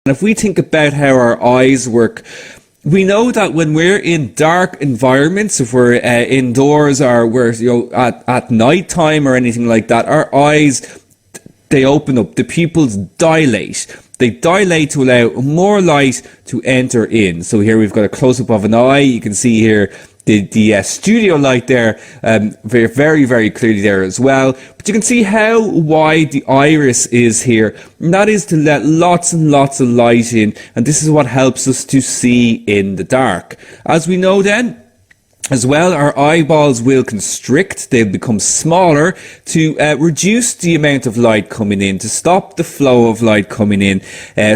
And if we think about how our eyes work, we know that when we're in dark environments, if we're indoors or we're at night time or anything like that, our eyes, they open up, the pupils dilate. They dilate to allow more light to enter in. So here we've got a close-up of an eye. You can see here the studio light there, very, very clearly there as well. But you can see how wide the iris is here. And that is to let lots and lots of light in. And this is what helps us to see in the dark. As we know then, as well, our eyeballs will constrict, they'll become smaller to reduce the amount of light coming in, to stop the flow of light coming in,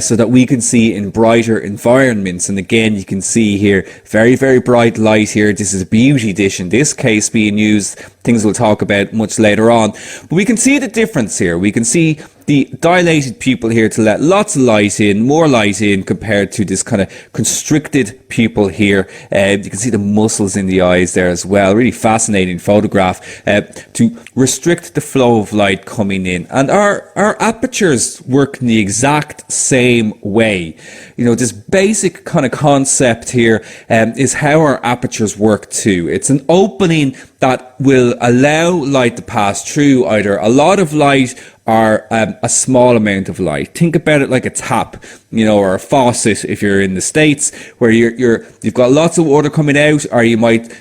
so that we can see in brighter environments. And again, you can see here, very, very bright light here. This is a beauty dish in this case being used, things we'll talk about much later on. But we can see the difference here. We can see the dilated pupil here to let lots of light in, more light in, compared to this kind of constricted pupil here. You can see the muscles in the eyes there as well. Really fascinating photograph to restrict the flow of light coming in. And our apertures work in the exact same way. You know, this basic kind of concept here is how our apertures work too. It's an opening that will allow light to pass through, either a lot of light or a small amount of light. Think about it like a tap, you know, or a faucet if you're in the States, where you've got lots of water coming out, or you might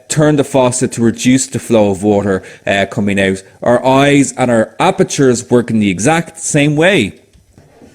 turn the faucet to reduce the flow of water coming out. Our eyes and our apertures work in the exact same way.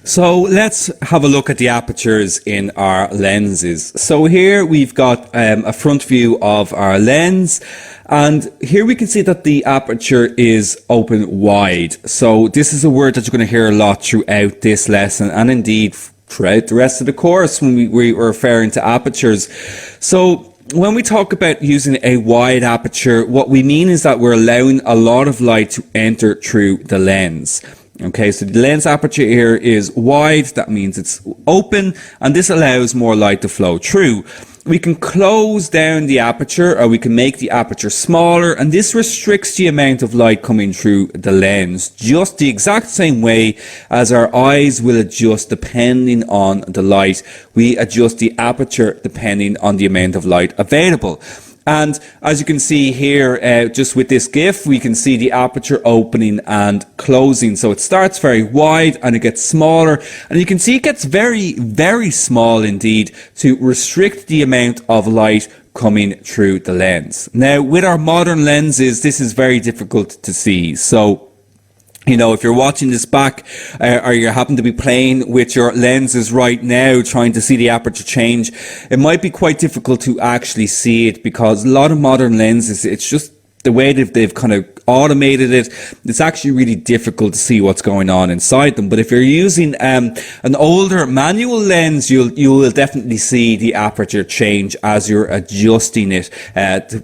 So let's have a look at the apertures in our lenses. So here we've got a front view of our lens, and here we can see that the aperture is open wide. So this is a word that you're going to hear a lot throughout this lesson, and indeed throughout the rest of the course when we were referring to apertures. So when we talk about using a wide aperture, what we mean is that we're allowing a lot of light to enter through the lens. Okay, so the lens aperture here is wide. That means it's open, and this allows more light to flow through. We can close down the aperture, or we can make the aperture smaller, and this restricts the amount of light coming through the lens, just the exact same way as our eyes will adjust depending on the light. We adjust the aperture depending on the amount of light available. And as you can see here, just with this GIF, we can see the aperture opening and closing. So it starts very wide and it gets smaller. And you can see it gets very, very small indeed to restrict the amount of light coming through the lens. Now, with our modern lenses, this is very difficult to see. So, you know, if you're watching this back or you happen to be playing with your lenses right now trying to see the aperture change, it might be quite difficult to actually see it, because a lot of modern lenses, it's just the way that they've kind of automated it, it's actually really difficult to see what's going on inside them. But if you're using an older manual lens, you will definitely see the aperture change as you're adjusting it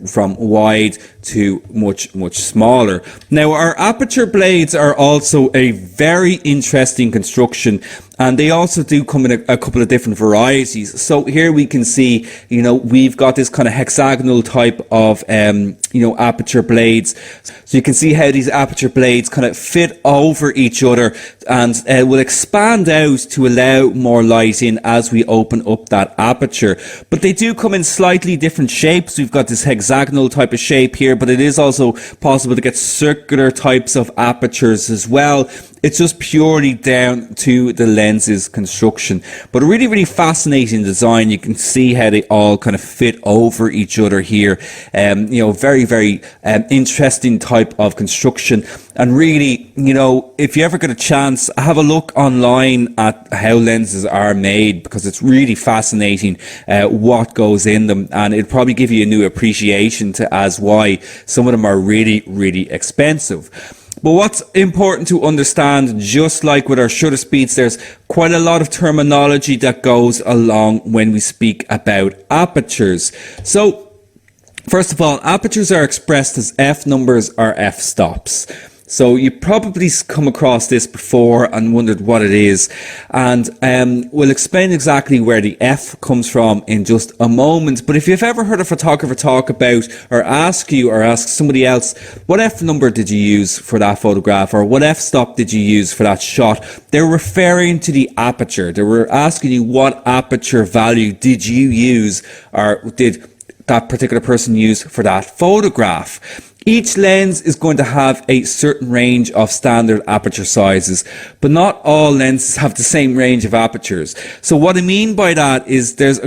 from wide to much smaller. Now, our aperture blades are also a very interesting construction, and they also do come in a couple of different varieties. So here we can see, you know, we've got this kind of hexagonal type of, aperture blades. So you can see how these aperture blades kind of fit over each other and will expand out to allow more light in as we open up that aperture. But they do come in slightly different shapes. We've got this hexagonal type of shape here, but it is also possible to get circular types of apertures as well. It's just purely down to the lens's construction. But a really, really fascinating design. You can see how they all kind of fit over each other here. Very, very interesting type of construction. And really, you know, if you ever get a chance, have a look online at how lenses are made, because it's really fascinating what goes in them. And it'll probably give you a new appreciation to as why some of them are really, really expensive. But what's important to understand, just like with our shutter speeds, there's quite a lot of terminology that goes along when we speak about apertures. So, first of all, apertures are expressed as f numbers or f stops. So you probably come across this before and wondered what it is. And we'll explain exactly where the F comes from in just a moment. But if you've ever heard a photographer talk about or ask you or ask somebody else, what F number did you use for that photograph, or what f-stop did you use for that shot, they're referring to the aperture. They were asking you what aperture value did you use, or did that particular person use for that photograph. Each lens is going to have a certain range of standard aperture sizes, but not all lenses have the same range of apertures. So what I mean by that is there's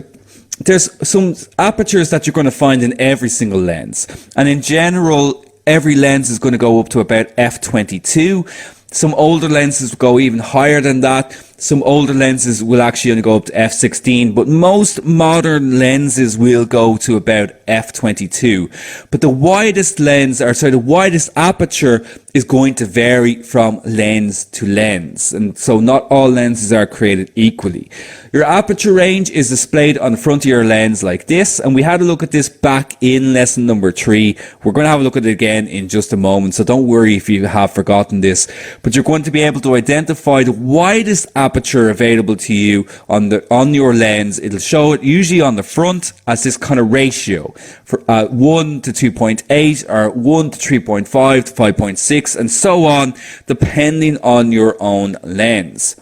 some apertures that you're going to find in every single lens. And in general, every lens is going to go up to about f22. Some older lenses go even higher than that. Some older lenses will actually only go up to f16, but most modern lenses will go to about f22. But the widest lens, or sorry, the widest aperture is going to vary from lens to lens. And so not all lenses are created equally. Your aperture range is displayed on the front of your lens like this. And we had a look at this back in lesson number 3. We're going to have a look at it again in just a moment. So don't worry if you have forgotten this, but you're going to be able to identify the widest aperture available to you on your lens. It'll show it usually on the front as this kind of ratio for 1 to 2.8 or 1 to 3.5 to 5.6 and so on, depending on your own lens.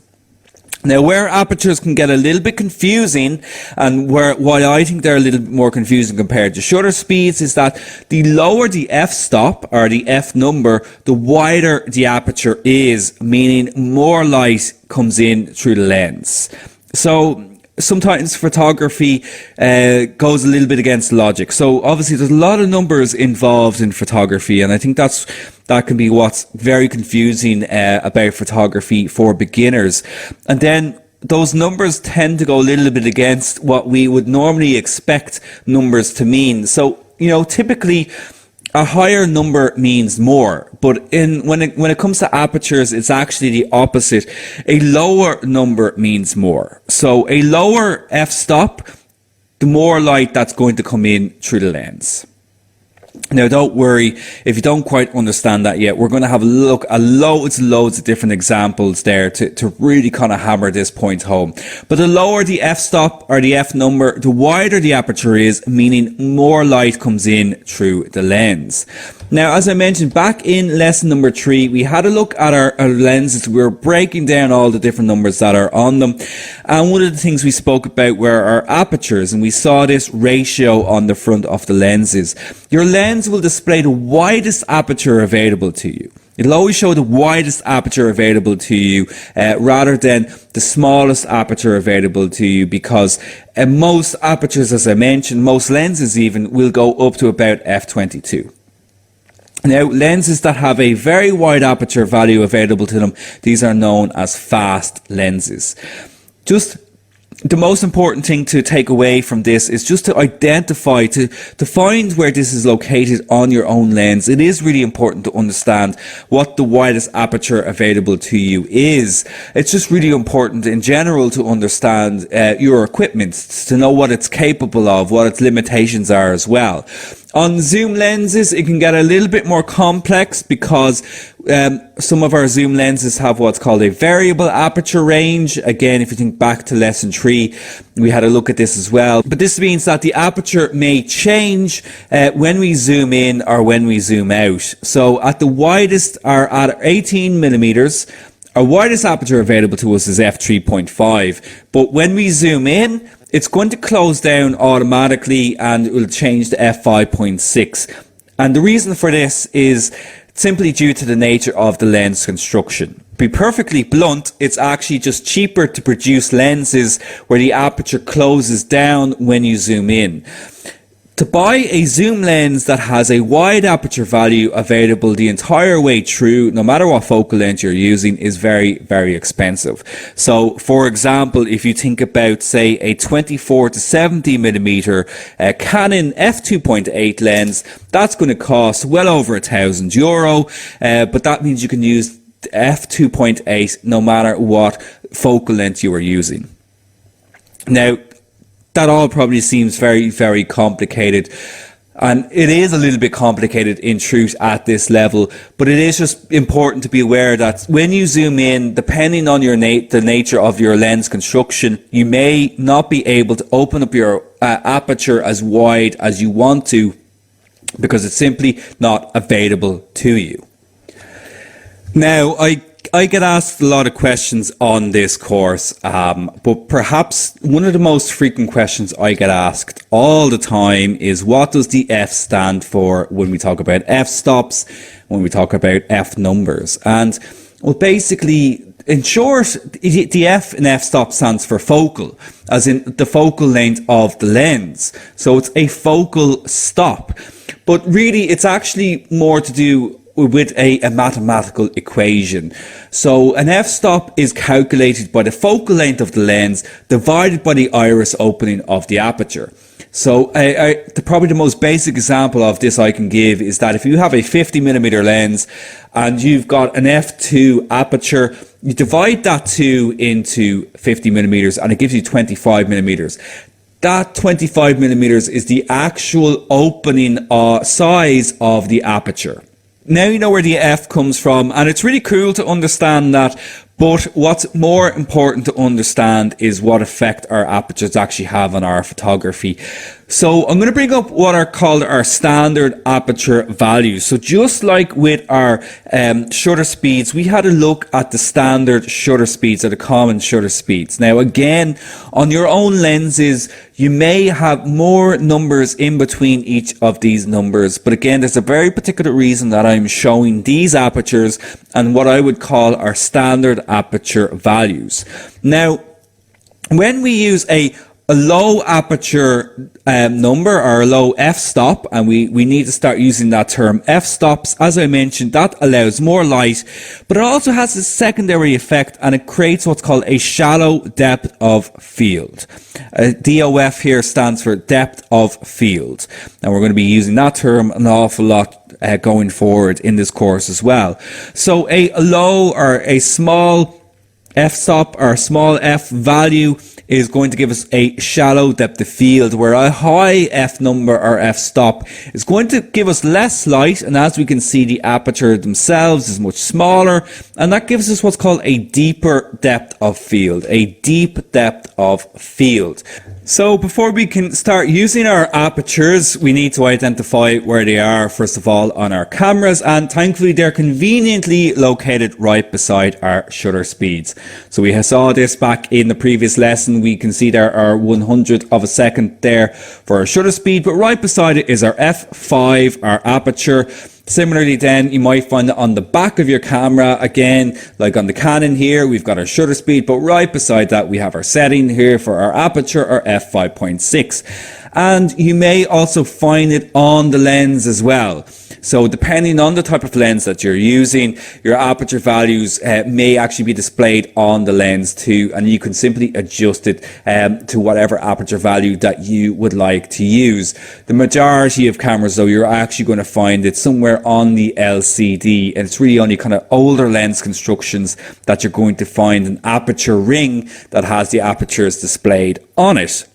Now, where apertures can get a little bit confusing, and why I think they're a little bit more confusing compared to shutter speeds, is that the lower the f-stop, or the f number, the wider the aperture is, meaning more light comes in through the lens. So sometimes photography goes a little bit against logic. So obviously there's a lot of numbers involved in photography, and I think that can be what's very confusing about photography for beginners. And then those numbers tend to go a little bit against what we would normally expect numbers to mean. So, typically a higher number means more, but when it comes to apertures, it's actually the opposite. A lower number means more. So a lower f-stop, the more light that's going to come in through the lens. Now, don't worry if you don't quite understand that yet. We're going to have a look at loads of different examples there to really kind of hammer this point home. But the lower the f-stop or the f number, the wider the aperture is, meaning more light comes in through the lens. Now, as I mentioned back in lesson number 3, we had a look at our lenses. We were breaking down all the different numbers that are on them. And one of the things we spoke about were our apertures, and we saw this ratio on the front of the lenses. Your lens will display the widest aperture available to you. It'll always show the widest aperture available to you rather than the smallest aperture available to you, because most apertures, as I mentioned, most lenses even, will go up to about f22. Now, lenses that have a very wide aperture value available to them, these are known as fast lenses. Just the most important thing to take away from this is just to identify, to find where this is located on your own lens. It is really important to understand what the widest aperture available to you is. It's just really important in general to understand your equipment, to know what it's capable of, what its limitations are as well. On zoom lenses, it can get a little bit more complex because some of our zoom lenses have what's called a variable aperture range. Again, if you think back to lesson 3, we had a look at this as well. But this means that the aperture may change when we zoom in or when we zoom out. So at the widest, or at 18 millimeters, our widest aperture available to us is f3.5. But when we zoom in, it's going to close down automatically and it will change to f5.6. And the reason for this is simply due to the nature of the lens construction. To be perfectly blunt, it's actually just cheaper to produce lenses where the aperture closes down when you zoom in. To buy a zoom lens that has a wide aperture value available the entire way through, no matter what focal length you're using, is very, very expensive. So, for example, if you think about, say, a 24 to 70 millimeter Canon f2.8 lens, that's going to cost well over €1,000, but that means you can use f2.8 no matter what focal length you are using. Now, that all probably seems very, very complicated. And it is a little bit complicated in truth at this level, but it is just important to be aware that when you zoom in, depending on the nature of your lens construction, you may not be able to open up your aperture as wide as you want to, because it's simply not available to you. Now, I get asked a lot of questions on this course, but perhaps one of the most frequent questions I get asked all the time is, what does the F stand for when we talk about f-stops, when we talk about f-numbers? And, well, basically, in short, the F in f-stop stands for focal, as in the focal length of the lens. So it's a focal stop. But really, it's actually more to do with a mathematical equation. So an f-stop is calculated by the focal length of the lens divided by the iris opening of the aperture. So probably the most basic example of this I can give is that if you have a 50mm lens and you've got an f2 aperture, you divide that 2 into 50mm and it gives you 25mm. That 25mm is the actual opening size of the aperture. Now you know where the F comes from, and it's really cool to understand that, but what's more important to understand is what effect our apertures actually have on our photography. So I'm going to bring up what are called our standard aperture values. So just like with our shutter speeds, we had a look at the standard shutter speeds, or the common shutter speeds. Now again, on your own lenses, you may have more numbers in between each of these numbers. But again, there's a very particular reason that I'm showing these apertures and what I would call our standard aperture values. Now, when we use a low aperture number, or a low f-stop, and we need to start using that term f-stops, as I mentioned, that allows more light, but it also has a secondary effect, and it creates what's called a shallow depth of field. DOF here stands for depth of field, and we're going to be using that term an awful lot going forward in this course as well. So a low or a small f-stop or a small f value is going to give us a shallow depth of field, where a high f number or f-stop is going to give us less light, and as we can see, the aperture themselves is much smaller, and that gives us what's called a deeper depth of field, a deep depth of field. So before we can start using our apertures, we need to identify where they are, first of all, on our cameras, and thankfully they're conveniently located right beside our shutter speeds. So we saw this back in the previous lesson. We can see there are 100th of a second there for our shutter speed, but right beside it is our f5, our aperture. Similarly then, you might find it on the back of your camera. Again, like on the Canon here, we've got our shutter speed, but right beside that we have our setting here for our aperture, or f5.6. And you may also find it on the lens as well. So depending on the type of lens that you're using, your aperture values may actually be displayed on the lens too, and you can simply adjust it to whatever aperture value that you would like to use. The majority of cameras though, you're actually going to find it somewhere on the LCD, and it's really only kind of older lens constructions that you're going to find an aperture ring that has the apertures displayed on it.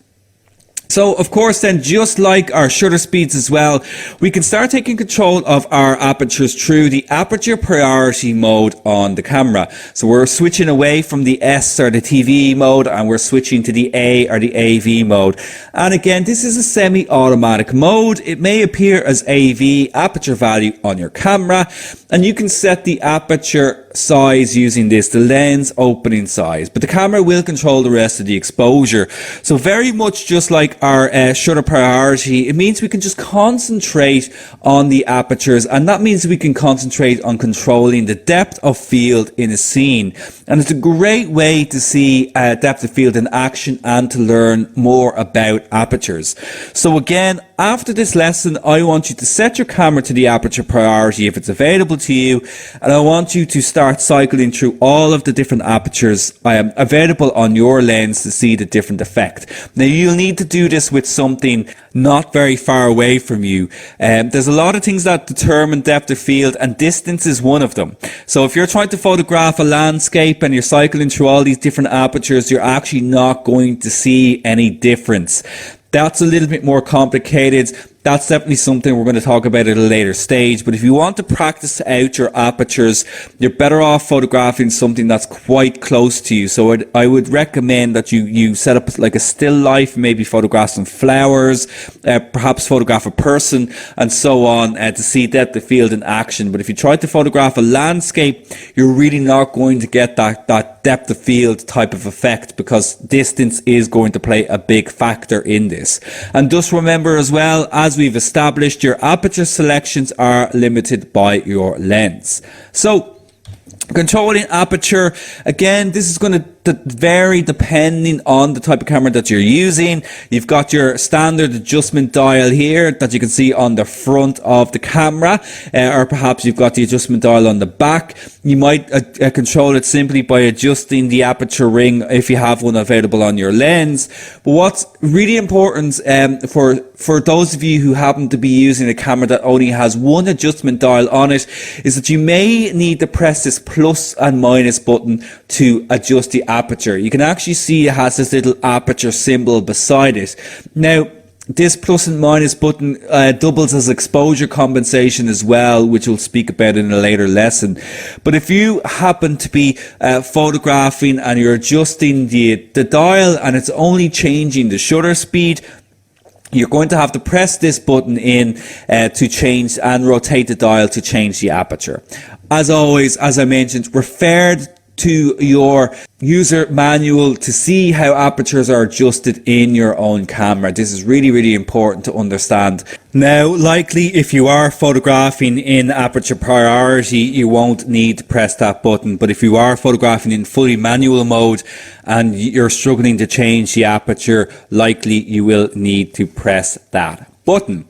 So, of course, then, just like our shutter speeds as well, we can start taking control of our apertures through the aperture priority mode on the camera. So we're switching away from the S or the TV mode, and we're switching to the A or the AV mode. And again, this is a semi-automatic mode. It may appear as AV, aperture value, on your camera, and you can set the aperture size using this, the lens opening size, but the camera will control the rest of the exposure. So very much just like our shutter priority, it means we can just concentrate on the apertures, and that means we can concentrate on controlling the depth of field in a scene. And it's a great way to see depth of field in action and to learn more about apertures. So again, after this lesson, I want you to set your camera to the aperture priority if it's available to you, and I want you to start cycling through all of the different apertures available on your lens to see the different effect. Now, you'll need to do this with something not very far away from you. There's a lot of things that determine depth of field, and distance is one of them. So if you're trying to photograph a landscape and you're cycling through all these different apertures, you're actually not going to see any difference. That's a little bit more complicated. that's definitely something we're going to talk about at a later stage. But if you want to practice out your apertures, you're better off photographing something that's quite close to you. So I would recommend that you set up like a still life, maybe photograph some flowers, perhaps photograph a person, and so on, to see depth of field in action. But if you try to photograph a landscape, you're really not going to get that depth of field type of effect, because distance is going to play a big factor in this. And just remember as well, as we've established, your aperture selections are limited by your lens. So controlling aperture, again, this is going to vary depending on the type of camera that you're using. You've got your standard adjustment dial here that you can see on the front of the camera, or perhaps you've got the adjustment dial on the back. You might control it simply by adjusting the aperture ring if you have one available on your lens. But what's really important for those of you who happen to be using a camera that only has one adjustment dial on it is that you may need to press this plus and minus button to adjust the aperture. You can actually see it has this little aperture symbol beside it. Now, this plus and minus button doubles as exposure compensation as well, which we'll speak about in a later lesson. But if you happen to be photographing and you're adjusting the dial and it's only changing the shutter speed, you're going to have to press this button in to change and rotate the dial to change the aperture. As always, as I mentioned, refer to your user manual to see how apertures are adjusted in your own camera. This is really, really important to understand. Now, likely if you are photographing in aperture priority, you won't need to press that button. But if you are photographing in fully manual mode and you're struggling to change the aperture, likely you will need to press that button.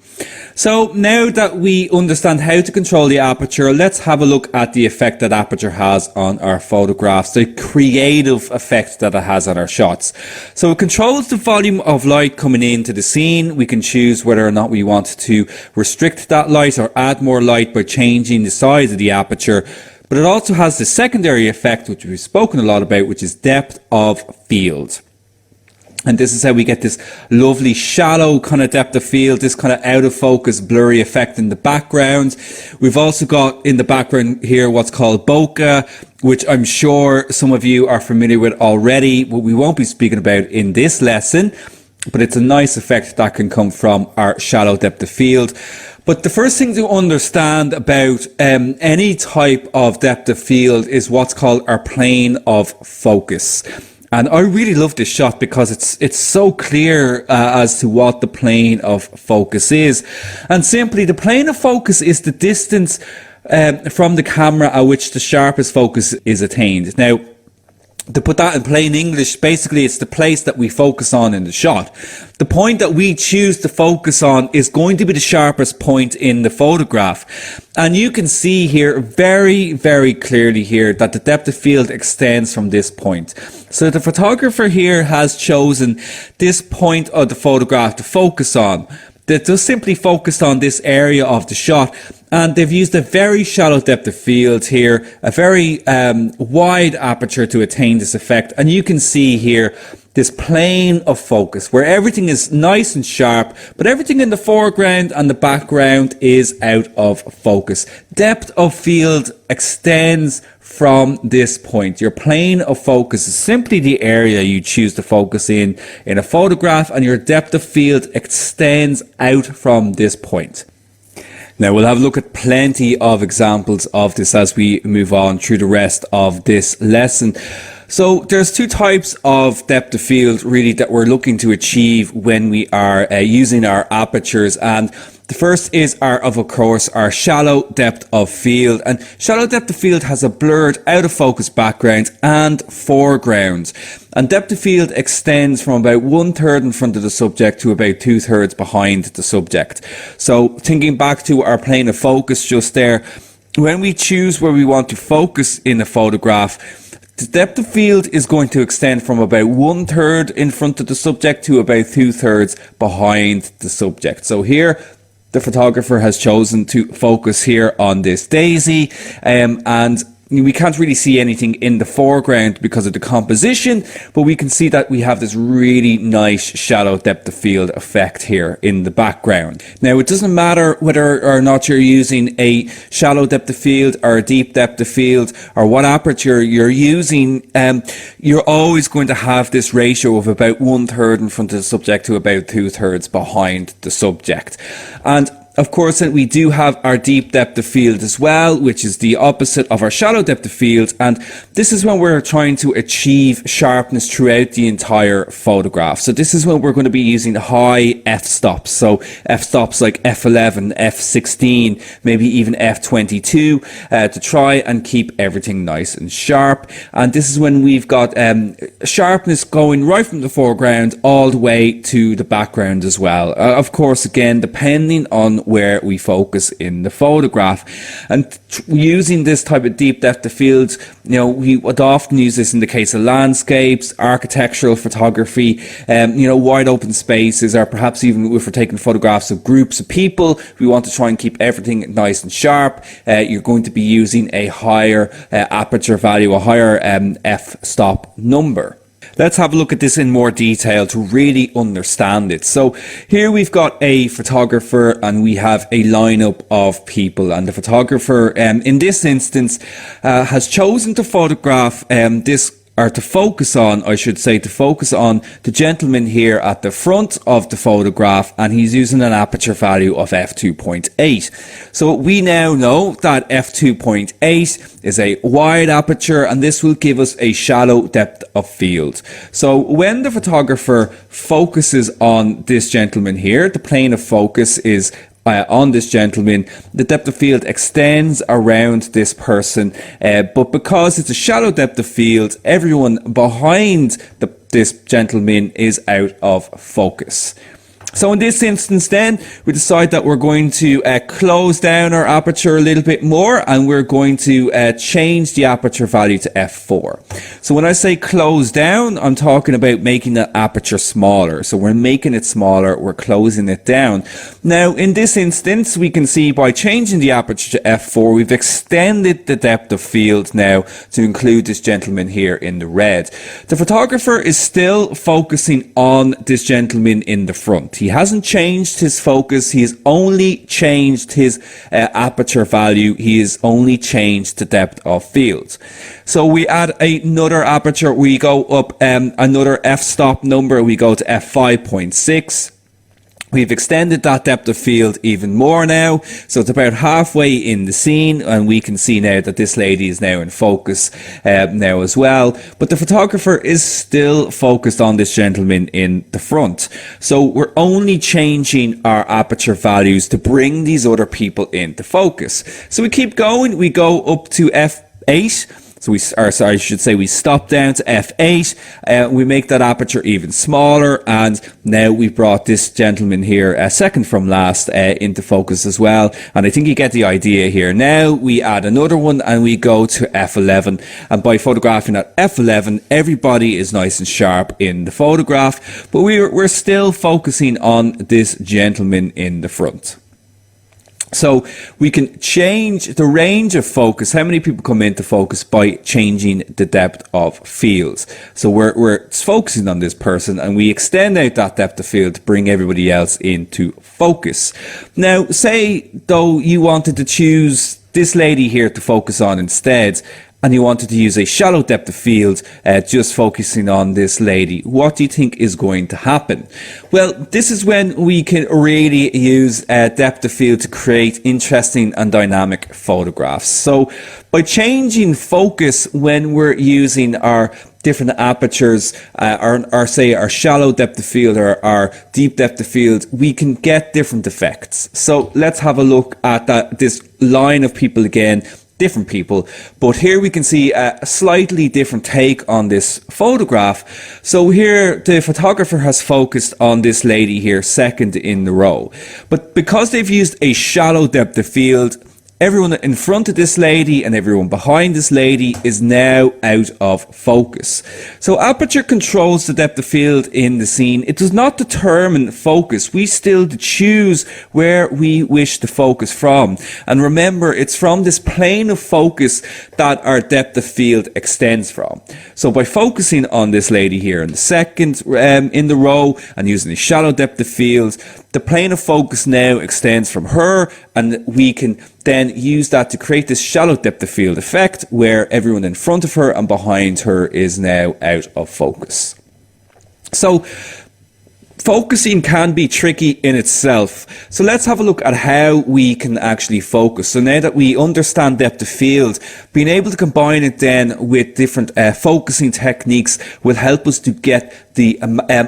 So now that we understand how to control the aperture, let's have a look at the effect that aperture has on our photographs, the creative effect that it has on our shots. So it controls the volume of light coming into the scene. We can choose whether or not we want to restrict that light or add more light by changing the size of the aperture. But it also has the secondary effect, which we've spoken a lot about, which is depth of field. And this is how we get this lovely shallow kind of depth of field, this kind of out of focus blurry effect in the background. We've also got in the background here what's called bokeh, which I'm sure some of you are familiar with already, but we won't be speaking about in this lesson. But it's a nice effect that can come from our shallow depth of field. But the first thing to understand about any type of depth of field is what's called our plane of focus. And I really love this shot because it's so clear as to what the plane of focus is. And simply, the plane of focus is the distance from the camera at which the sharpest focus is attained. Now, to put that in plain English, basically it's the place that we focus on in the shot. The point that we choose to focus on is going to be the sharpest point in the photograph. And you can see here very, very clearly here that the depth of field extends from this point. So the photographer here has chosen this point of the photograph to focus on. That just simply focused on this area of the shot, and they've used a very shallow depth of field here, a very wide aperture to attain this effect. And you can see here this plane of focus where everything is nice and sharp, but everything in the foreground and the background is out of focus. Depth of field extends from this point. Your plane of focus is simply the area you choose to focus in a photograph, and your depth of field extends out from this point. Now we'll have a look at plenty of examples of this as we move on through the rest of this lesson. So there's two types of depth of field really that we're looking to achieve when we are using our apertures, and the first is of course our shallow depth of field. And shallow depth of field has a blurred out of focus background and foreground, and depth of field extends from about 1/3 in front of the subject to about 2/3 behind the subject. So thinking back to our plane of focus just there, when we choose where we want to focus in a photograph, the depth of field is going to extend from about 1/3 in front of the subject to about 2/3 behind the subject. So here the photographer has chosen to focus here on this daisy, and we can't really see anything in the foreground because of the composition, but we can see that we have this really nice shallow depth of field effect here in the background. Now, it doesn't matter whether or not you're using a shallow depth of field or a deep depth of field or what aperture you're using, you're always going to have this ratio of about 1/3 in front of the subject to about 2/3 behind the subject. And of course, then we do have our deep depth of field as well, which is the opposite of our shallow depth of field. And this is when we're trying to achieve sharpness throughout the entire photograph. So this is when we're going to be using high f-stops. So f-stops like f11, f16, maybe even f22 to try and keep everything nice and sharp. And this is when we've got sharpness going right from the foreground all the way to the background as well. Of course, again, depending on where we focus in the photograph. And using this type of deep depth of field, we would often use this in the case of landscapes, architectural photography, wide open spaces, or perhaps even if we're taking photographs of groups of people, we want to try and keep everything nice and sharp. You're going to be using a higher aperture value, a higher f-stop number. Let's have a look at this in more detail to really understand it. So here we've got a photographer and we have a lineup of people, and the photographer in this instance has chosen to photograph to focus on the gentleman here at the front of the photograph, and he's using an aperture value of f2.8. So we now know that f2.8 is a wide aperture, and this will give us a shallow depth of field. So when the photographer focuses on this gentleman here, the plane of focus is on this gentleman, the depth of field extends around this person, but because it's a shallow depth of field, everyone behind this gentleman is out of focus. So in this instance then, we decide that we're going to close down our aperture a little bit more, and we're going to change the aperture value to f4. So when I say close down, I'm talking about making that aperture smaller. So we're making it smaller, we're closing it down. Now in this instance, we can see by changing the aperture to f4, we've extended the depth of field now to include this gentleman here in the red. The photographer is still focusing on this gentleman in the front. He hasn't changed his focus. He has only changed his aperture value. He has only changed the depth of field. So we add another aperture. We go up another f-stop number. We go to f5.6. We've extended that depth of field even more now, so it's about halfway in the scene, and we can see now that this lady is now in focus now as well. But the photographer is still focused on this gentleman in the front. So we're only changing our aperture values to bring these other people into focus. So we keep going, we go up to f8. So we stop down to f8, we make that aperture even smaller, and now we've brought this gentleman here, second from last, into focus as well. And I think you get the idea here. Now we add another one and we go to f11, and by photographing at f11, everybody is nice and sharp in the photograph, but we're still focusing on this gentleman in the front. So we can change the range of focus, how many people come into focus, by changing the depth of field. So we're focusing on this person and we extend out that depth of field to bring everybody else into focus. Now, say though you wanted to choose this lady here to focus on instead, and you wanted to use a shallow depth of field, just focusing on this lady, what do you think is going to happen? Well, this is when we can really use depth of field to create interesting and dynamic photographs. So by changing focus when we're using our different apertures, or say our shallow depth of field or our deep depth of field, we can get different effects. So let's have a look at this line of people again. Different people, but here we can see a slightly different take on this photograph. So here the photographer has focused on this lady here, second in the row, but because they've used a shallow depth of field, everyone in front of this lady and everyone behind this lady is now out of focus. So aperture controls the depth of field in the scene. It does not determine focus. We still choose where we wish to focus from. And remember, it's from this plane of focus that our depth of field extends from. So by focusing on this lady here in the second in the row and using the shallow depth of field, the plane of focus now extends from her, and we can then use that to create this shallow depth of field effect where everyone in front of her and behind her is now out of focus. So focusing can be tricky in itself. So let's have a look at how we can actually focus. So now that we understand depth of field, being able to combine it then with different focusing techniques will help us to get the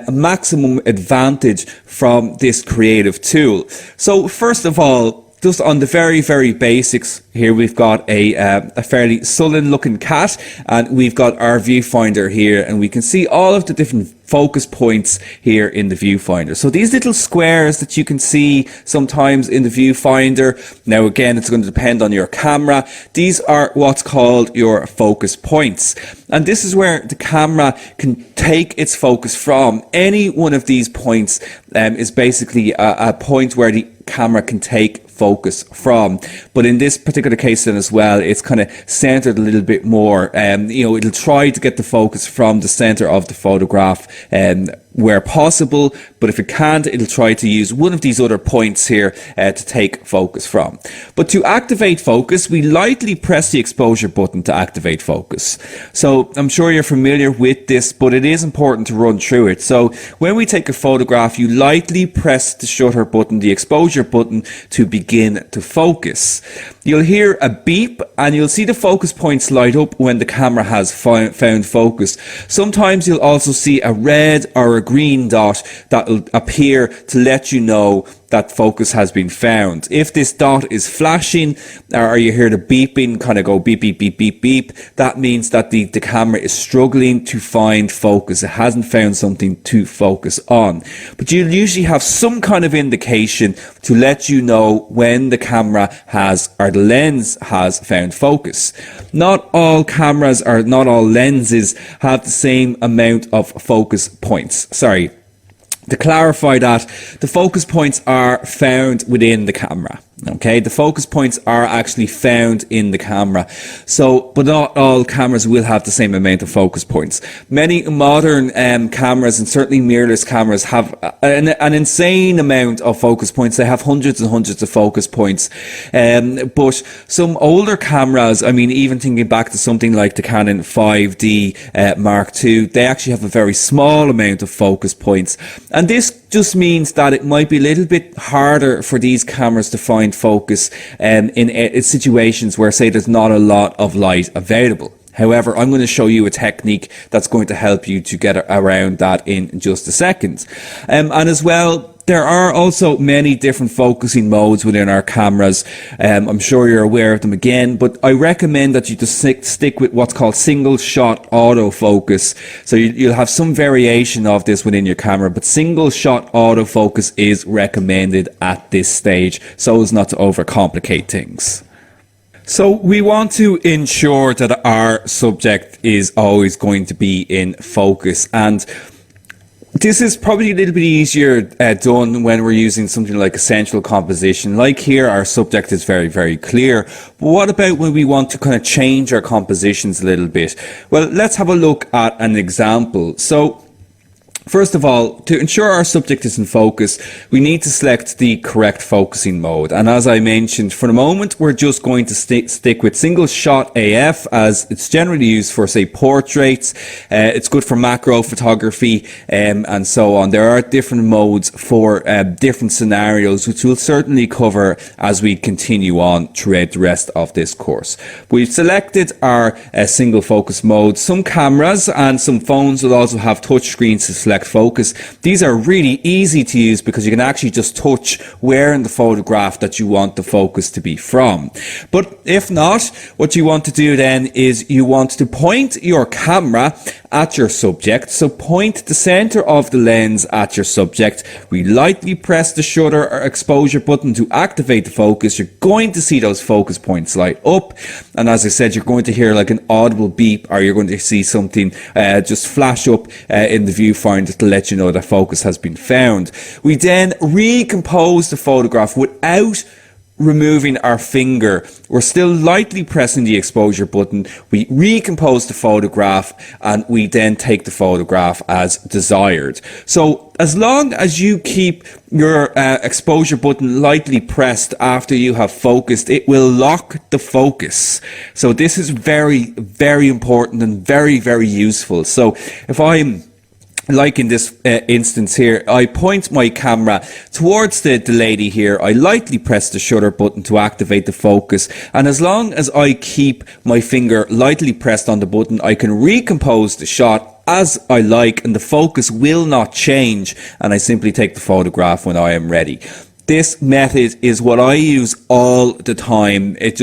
maximum advantage from this creative tool. So first of all, just on the very, very basics, here we've got a fairly sullen looking cat, and we've got our viewfinder here, and we can see all of the different focus points here in the viewfinder. So these little squares that you can see sometimes in the viewfinder, now again it's going to depend on your camera, these are what's called your focus points. And this is where the camera can take its focus from. Any one of these points is basically a point where the camera can take focus from. But in this particular case then as well, it's kind of centered a little bit more. It'll try to get the focus from the center of the photograph where possible, but if it can't, it'll try to use one of these other points here to take focus from. But to activate focus, we lightly press the exposure button to activate focus. So I'm sure you're familiar with this, but it is important to run through it. So when we take a photograph, you lightly press the shutter button, the exposure button, to begin to focus. You'll hear a beep and you'll see the focus points light up when the camera has found focus. Sometimes you'll also see a red or a green dot that will appear to let you know that focus has been found. If this dot is flashing or you hear the beeping kind of go beep, beep, beep, beep, beep, that means that the camera is struggling to find focus. It hasn't found something to focus on. But you'll usually have some kind of indication to let you know when the camera has, or the lens has, found focus. Not all cameras or not all lenses have the same amount of focus points. Sorry. To clarify that, the focus points are found within the camera. Okay, the focus points are actually found in the camera. So, but not all cameras will have the same amount of focus points. Many modern cameras, and certainly mirrorless cameras, have an insane amount of focus points. They have hundreds and hundreds of focus points. But some older cameras, I mean, even thinking back to something like the Canon 5D Mark II, they actually have a very small amount of focus points. And this just means that it might be a little bit harder for these cameras to find focus in situations where, say, there's not a lot of light available. However, I'm going to show you a technique that's going to help you to get around that in just a second. And as well, there are also many different focusing modes within our cameras. I'm sure you're aware of them again, but I recommend that you just stick with what's called single shot autofocus. So you'll have some variation of this within your camera, but single shot autofocus is recommended at this stage so as not to overcomplicate things. So we want to ensure that our subject is always going to be in focus, and this is probably a little bit easier done when we're using something like a central composition. Like here, our subject is very, very clear. But what about when we want to kind of change our compositions a little bit? Well, let's have a look at an example. So first of all, to ensure our subject is in focus, we need to select the correct focusing mode. And as I mentioned, for the moment, we're just going to stick with single shot AF, as it's generally used for, say, portraits. It's good for macro photography and so on. There are different modes for different scenarios, which we'll certainly cover as we continue on throughout the rest of this course. We've selected our single focus mode. Some cameras and some phones will also have touch screens to select focus. These are really easy to use because you can actually just touch where in the photograph that you want the focus to be from. But if not, what you want to do then is you want to point your camera at your subject. So point the center of the lens at your subject. We lightly press the shutter or exposure button to activate the focus. You're going to see those focus points light up. And as I said, you're going to hear like an audible beep, or you're going to see something just flash up in the viewfinder to let you know that focus has been found. We then recompose the photograph without removing our finger. We're still lightly pressing the exposure button. We recompose the photograph and we then take the photograph as desired. So as long as you keep your exposure button lightly pressed after you have focused, it will lock the focus. So this is very, very important and very, very useful. So if I'm like in this instance here, I point my camera towards the lady here. I lightly press the shutter button to activate the focus. And as long as I keep my finger lightly pressed on the button, I can recompose the shot as I like, and the focus will not change. And I simply take the photograph when I am ready. This method is what I use all the time. It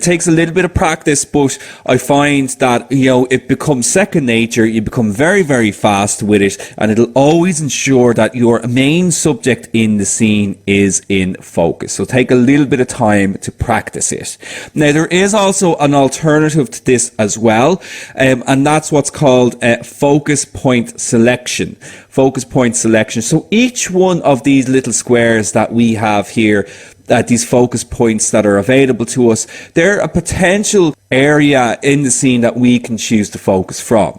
takes a little bit of practice, but I find that, it becomes second nature. You become very, very fast with it, and it'll always ensure that your main subject in the scene is in focus. So take a little bit of time to practice it. Now, there is also an alternative to this as well, and that's what's called focus point selection. Focus point selection. So each one of these little squares that we have here, these focus points that are available to us, they're a potential area in the scene that we can choose to focus from.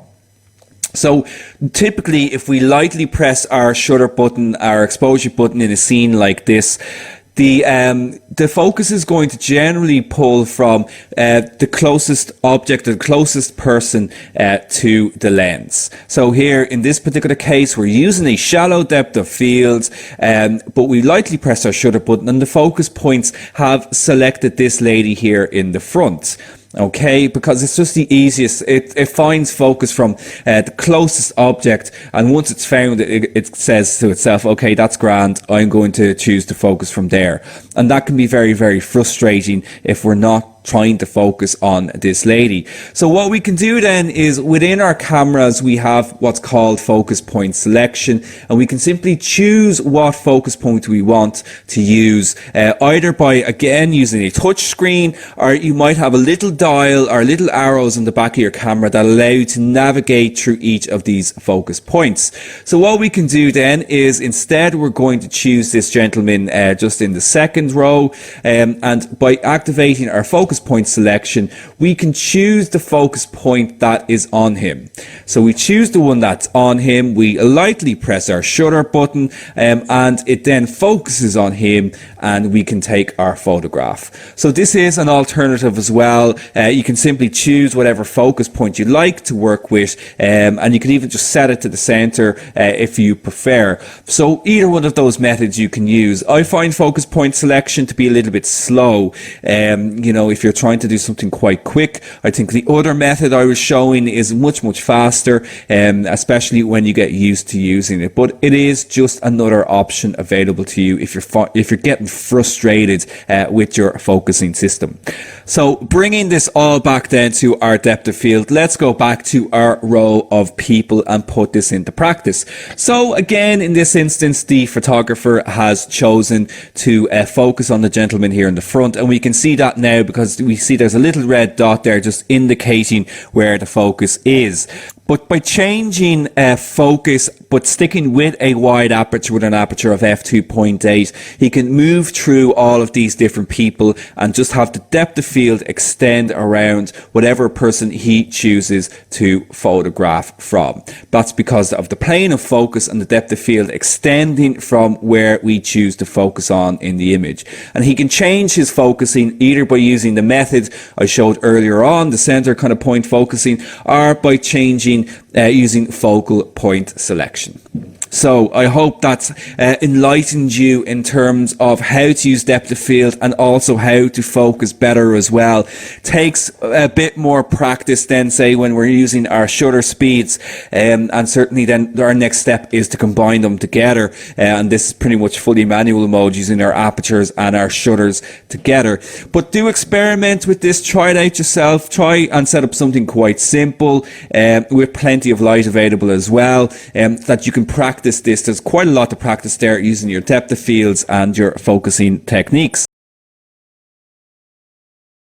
So typically, if we lightly press our shutter button, our exposure button in a scene like this, the focus is going to generally pull from the closest object, the closest person to the lens. So here in this particular case, we're using a shallow depth of field, but we lightly press our shutter button and the focus points have selected this lady here in the front. Okay, because it's just the easiest. It finds focus from the closest object, and once it's found, it says to itself, okay, that's grand, I'm going to choose to focus from there. And that can be very, very frustrating if we're not trying to focus on this lady. So what we can do then is, within our cameras we have what's called focus point selection, and we can simply choose what focus point we want to use, either by again using a touch screen, or you might have a little dial or little arrows on the back of your camera that allow you to navigate through each of these focus points. So what we can do then is, instead we're going to choose this gentleman just in the second row, and by activating our focus point selection, we can choose the focus point that is on him. So we choose the one that's on him, we lightly press our shutter button, and it then focuses on him, and we can take our photograph. So this is an alternative as well. You can simply choose whatever focus point you like to work with, and you can even just set it to the center if you prefer. So either one of those methods you can use. I find focus point selection to be a little bit slow. If you're trying to do something quite quick, I think the other method I was showing is much, much faster, especially when you get used to using it. But it is just another option available to you if you're getting frustrated with your focusing system. So bringing this all back then to our depth of field, let's go back to our row of people and put this into practice. So again, in this instance, the photographer has chosen to focus on the gentleman here in the front, and we can see that now because we see there's a little red dot there just indicating where the focus is. But by changing focus, but sticking with a wide aperture, with an aperture of f2.8, he can move through all of these different people and just have the depth of field extend around whatever person he chooses to photograph from. That's because of the plane of focus and the depth of field extending from where we choose to focus on in the image. And he can change his focusing either by using the method I showed earlier on, the center kind of point focusing, or by changing using focal point selection. So I hope that's enlightened you in terms of how to use depth of field and also how to focus better as well. Takes a bit more practice than, say, when we're using our shutter speeds, and certainly then our next step is to combine them together, and this is pretty much fully manual mode using our apertures and our shutters together. But do experiment with this, try it out yourself, try and set up something quite simple with with plenty of light available as well, that you can practice this. There's quite a lot to practice there using your depth of fields and your focusing techniques.